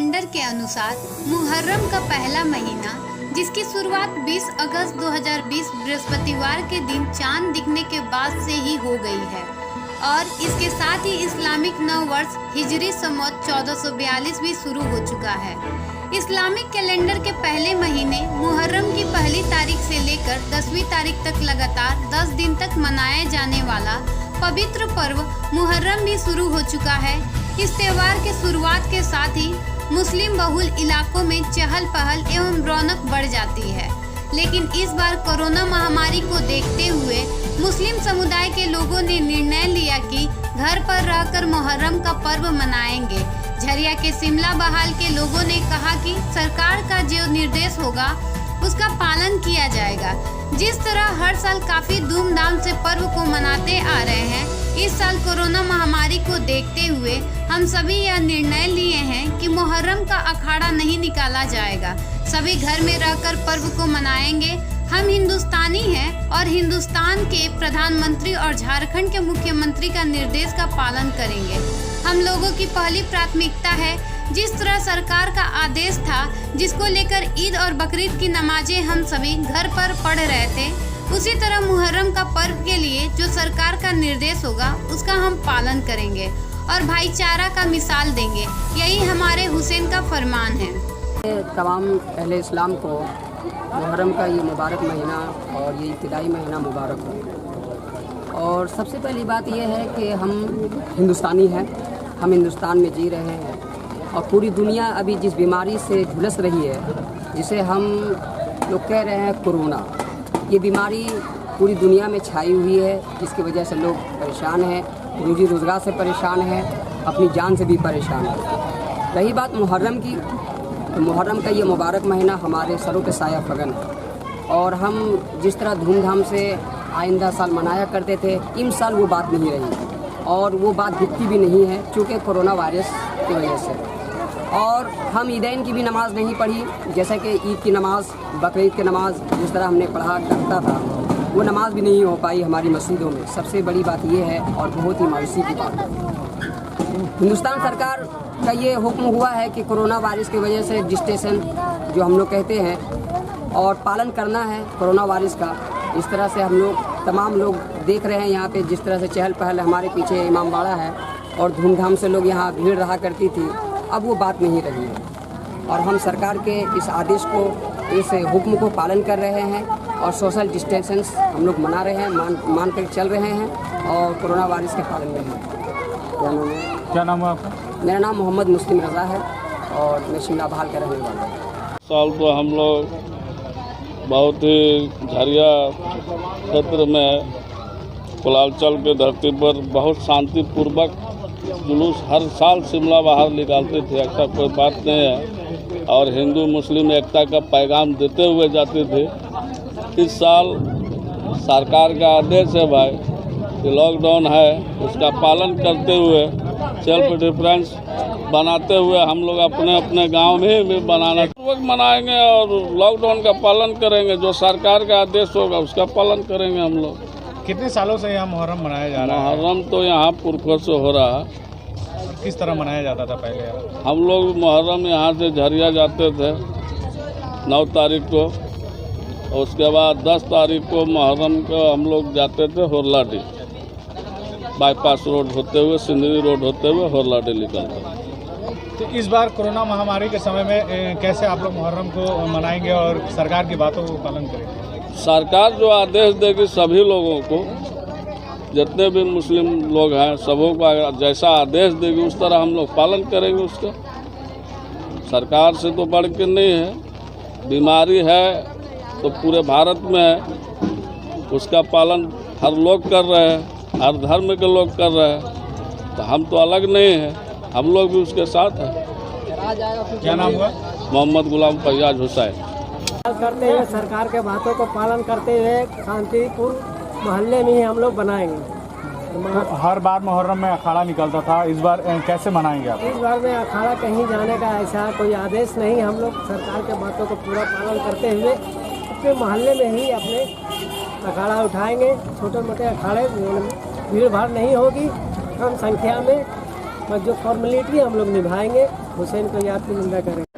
Calendar के अनुसार मुहर्रम का पहला महीना, जिसकी शुरुआत 20 अगस्त 2020 बृहस्पतिवार के दिन चांद दिखने के बाद से ही हो गई है और इसके साथ ही इस्लामिक नव वर्ष हिजरी संवत 1442 भी शुरू हो चुका है। इस्लामिक कैलेंडर के पहले महीने मुहर्रम की पहली तारीख से लेकर 10वीं तारीख तक लगातार 10 दिन तक मनाया जाने वाला पवित्र पर्व मुहर्रम भी शुरू हो चुका है। इस त्योहार के शुरुआत के साथ ही मुस्लिम बहुल इलाकों में चहल पहल एवं रौनक बढ़ जाती है, लेकिन इस बार कोरोना महामारी को देखते हुए मुस्लिम समुदाय के लोगों ने निर्णय लिया कि घर पर रहकर मुहर्रम का पर्व मनाएंगे। झरिया के शिमला बहाल के लोगों ने कहा कि सरकार का जो निर्देश होगा उसका पालन किया जाएगा। जिस तरह हर साल काफी धूमधाम से पर्व को मनाते आ रहे हैं, इस साल कोरोना महामारी को देखते हुए हम सभी यह निर्णय लिए हैं कि मुहर्रम का अखाड़ा नहीं निकाला जाएगा। सभी घर में रहकर पर्व को मनाएंगे। हम हिंदुस्तानी हैं और हिंदुस्तान के प्रधानमंत्री और झारखंड के मुख्यमंत्री का निर्देश का पालन करेंगे। हम लोगों की पहली प्राथमिकता है, जिस तरह सरकार का आदेश था जिसको लेकर ईद और बकरीद की नमाजें हम सभी घर पर पढ़ रहे थे, उसी तरह मुहर्रम का पर्व के लिए जो सरकार का निर्देश होगा उसका हम पालन करेंगे और भाईचारा का मिसाल देंगे। यही हमारे हुसैन का फरमान है। तमाम अहले इस्लाम को मुहर्रम का ये मुबारक महीना और ये इब्तिदाई महीना मुबारक हो। और सबसे पहली बात यह है कि हम हिंदुस्तानी हैं, हम हिंदुस्तान में जी रहे हैं और पूरी दुनिया अभी जिस बीमारी से झुलस रही है, जिसे हम लोग कह रहे हैं कोरोना, ये बीमारी पूरी दुनिया में छाई हुई है, जिसकी वजह से लोग परेशान हैं, रोजी रोज़गार से परेशान हैं, अपनी जान से भी परेशान हैं। रही बात मुहर्रम की, तो मुहर्रम का ये मुबारक महीना हमारे सरों पे साया फगन है और हम जिस तरह धूमधाम से आइंदा साल मनाया करते थे, इस साल वो बात नहीं रही और वो बात दिखती भी नहीं है चूँकि कोरोना वायरस की वजह से। और हम ईदैन की भी नमाज़ नहीं पढ़ी, जैसे कि ईद की नमाज़, बकरीद की नमाज़ जिस तरह हमने पढ़ा करता था, वो नमाज़ भी नहीं हो पाई हमारी मस्जिदों में। सबसे बड़ी बात ये है और बहुत ही मायूसी की बात है, हिंदुस्तान सरकार का ये हुक्म हुआ है कि कोरोना वायरस की वजह से रजिस्ट्रेशन जो हम लोग कहते हैं और पालन करना है कोरोना वायरस का। इस तरह से हम लोग तमाम लोग देख रहे हैं यहाँ पे जिस तरह से चहल पहल, हमारे पीछे इमामबाड़ा है और धूमधाम से लोग यहाँ भीड़ रहा करती थी, अब वो बात नहीं रही है और हम सरकार के इस आदेश को, इस हुक्म को पालन कर रहे हैं और सोशल डिस्टेंसेंस हम लोग मना रहे हैं, मान कर चल रहे हैं और कोरोना वायरस के पालन में हैं। क्या नाम है आपका? मेरा नाम मोहम्मद मुस्लिम रज़ा है और मैं शिमला बहाल का रहने वाला हूँ। साल तो हम लोग बहुत ही झरिया क्षेत्र में कुलालचल के धरती पर बहुत शांतिपूर्वक जुलूस हर साल शिमला बाहर निकालते थे, ऐसा कोई बात नहीं है और हिंदू मुस्लिम एकता का पैगाम देते हुए जाते थे। इस साल सरकार का आदेश है भाई कि लॉकडाउन है, उसका पालन करते हुए सेल्फ डिफरेंस बनाते हुए हम लोग अपने अपने गांव में भी बनाना पूर्वक मनाएंगे और लॉकडाउन का पालन करेंगे। जो सरकार का आदेश होगा उसका पालन करेंगे हम लोग। कितने सालों से यहाँ मुहर्रम मनाया जा रहा है? मुहर्रम तो यहाँ पुरखों से हो रहा है। किस तरह मनाया जाता था पहले? हम लोग मुहर्रम यहाँ से झरिया जाते थे 9 तारीख को और उसके बाद 10 तारीख को मुहर्रम को हम लोग जाते थे होरलाडी, बाईपास रोड होते हुए, सिंदरी रोड होते हुए होरलाडी निकलते। तो इस बार कोरोना महामारी के समय में कैसे आप लोग मुहर्रम को मनाएंगे और सरकार की बातों को पालन करेंगे? सरकार जो आदेश देगी सभी लोगों को, जितने भी मुस्लिम लोग हैं सबों को जैसा आदेश देगी उस तरह हम लोग पालन करेंगे उसका। सरकार से तो बढ़ के नहीं है, बीमारी है तो पूरे भारत में है, उसका पालन हर लोग कर रहे हैं, हर धर्म के लोग कर रहे हैं, तो हम तो अलग नहीं हैं, हम लोग भी उसके साथ हैं। क्या नाम हुआ? मोहम्मद गुलाम फैयाज हुसैन। करते हुए सरकार के बातों को पालन करते हुए शांतिपूर्ण मोहल्ले में ही हम लोग बनाएंगे। तो हर बार मुहर्रम में अखाड़ा निकलता था, इस बार कैसे मनाएंगे आप? इस बार में अखाड़ा कहीं जाने का ऐसा कोई आदेश नहीं, हम लोग सरकार के बातों को पूरा पालन करते हुए अपने मोहल्ले में ही अपने अखाड़ा उठाएंगे। छोटे मोटे अखाड़े भीड़ भाड़ नहीं होगी, कम संख्या में बस जो फॉर्मेलिटी हम लोग निभाएंगे, हुसैन को याद की निंदा करेंगे।